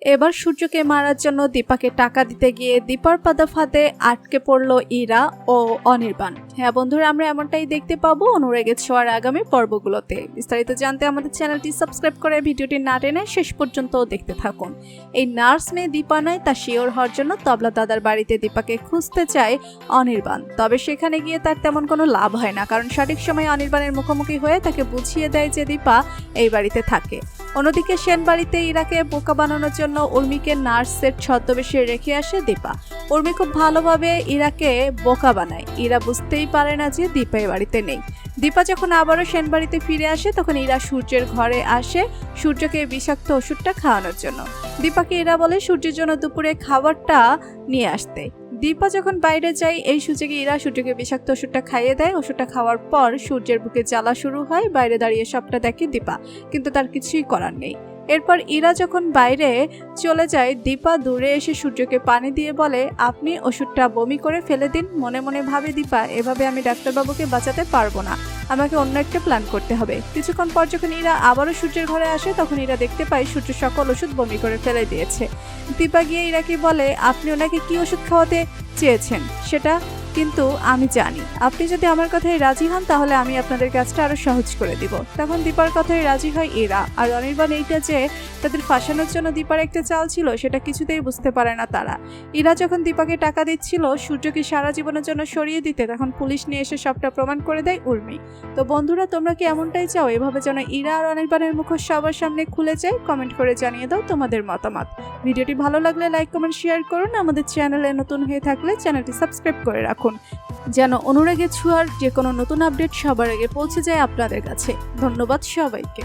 এবার সূর্যকে মারার জন্য দীপাকে টাকা দিতে গিয়ে দীপার ফাঁদে আটকে পড়ল ইরা ও অনির্বাণ। হ্যাঁ বন্ধুরা, আমরা এমনটাই দেখতে পাবো অনুরাগের ছোঁয়ার আগামী পর্বগুলোতে। বিস্তারিত জানতে আমাদের চ্যানেলটি সাবস্ক্রাইব করে ভিডিওটি না টেনে শেষ পর্যন্ত দেখতে থাকুন। এই নার্স মেয়ে দীপা নয় তা শিওর হওয়ার জন্য তবলা দাদার বাড়িতে দীপাকে খুঁজতে চায় অনির্বাণ। তবে সেখানে গিয়ে তার তেমন কোনো লাভ হয় না, কারণ সঠিক সময়ে অনির্বাণের মুখোমুখি হয়ে তাকে বুঝিয়ে দেয় যে দীপা এই বাড়িতে থাকে। অন্যদিকে সেন বাড়িতে ইরাকে বোকা বানানোর জন্য উর্মিকে নার্সের ছদ্মবেশে রেখে আসে দীপা। উর্মি খুব ভালোভাবে ইরাকে বোকা বানায়। ইরা বুঝতেই পারে না যে দীপা এই বাড়িতে নেই। দীপা যখন আবারও সেন বাড়িতে ফিরে আসে তখন ইরা সূর্যের ঘরে আসে সূর্যকে বিষাক্ত ওষুধটা খাওয়ানোর জন্য। দীপাকে ইরা বলে সূর্যের জন্য দুপুরে খাবারটা নিয়ে আসতে। দীপা যখন বাইরে যায় এই সুযোগে ইরা সূর্যকে বিষাক্ত ওষুধটা খাইয়ে দেয়। ওষুধটা খাওয়ার পর সূর্যের বুকে জ্বালা শুরু হয়। বাইরে দাঁড়িয়ে সবটা দেখে দীপা, কিন্তু তার কিছুই করার নেই। এরপর ইরা যখন বাইরে চলে যায় দীপা দূরে এসে সূর্যকে পানি দিয়ে বলে, আপনি ওষুধটা বমি করে ফেলে দিন। মনে মনে ভাবে দীপা, এভাবে আমি ডাক্তারবাবুকে বাঁচাতে পারবো না, আমাকে অন্য একটা প্ল্যান করতে হবে। কিছুক্ষণ পর যখন ইরা আবারও সূর্যের ঘরে আসে তখন ইরা দেখতে পায় সূর্য সকল ওষুধ বমি করে ফেলে দিয়েছে। দীপা গিয়ে ইরাকে বলে, আপনি ওনাকে কি ওষুধ খাওয়াতে চেয়েছেন সেটা কিন্তু আমি জানি। আপনি যদি আমার কথায় রাজি হন তাহলে আমি আপনাদের কাজটা আরো সহজ করে দিব। তখন দীপার কথায় রাজি হয় ইরা আর অনির্বাণ। এইটা যে তাদের ফাঁসানোর জন্য দীপার একটা চাল ছিল সেটা কিছুতেই বুঝতে পারে না তারা। ইরা যখন দীপাকে টাকা দিচ্ছিল সূর্যকে সারা জীবনের জন্য সরিয়ে দিতে, তখন পুলিশ নিয়ে এসে সবটা প্রমাণ করে দেয় উর্মি। তো বন্ধুরা, তোমরা কি এমনটাই চাও এভাবে যেন ইরা আর অনির্বাণের মুখোশ সবার সামনে খুলে যায়? কমেন্ট করে জানিয়ে দাও তোমাদের মতামত। ভিডিওটি ভালো লাগলে লাইক কমেন্ট শেয়ার করুন। আমাদের চ্যানেলে নতুন হয়ে থাকলে চ্যানেলটি সাবস্ক্রাইব করে রাখুন যেন অনুরাগের ছোঁয়ার যে কোনো নতুন আপডেট সবার আগে পৌঁছে যায় আপনাদের কাছে। ধন্যবাদ সবাইকে।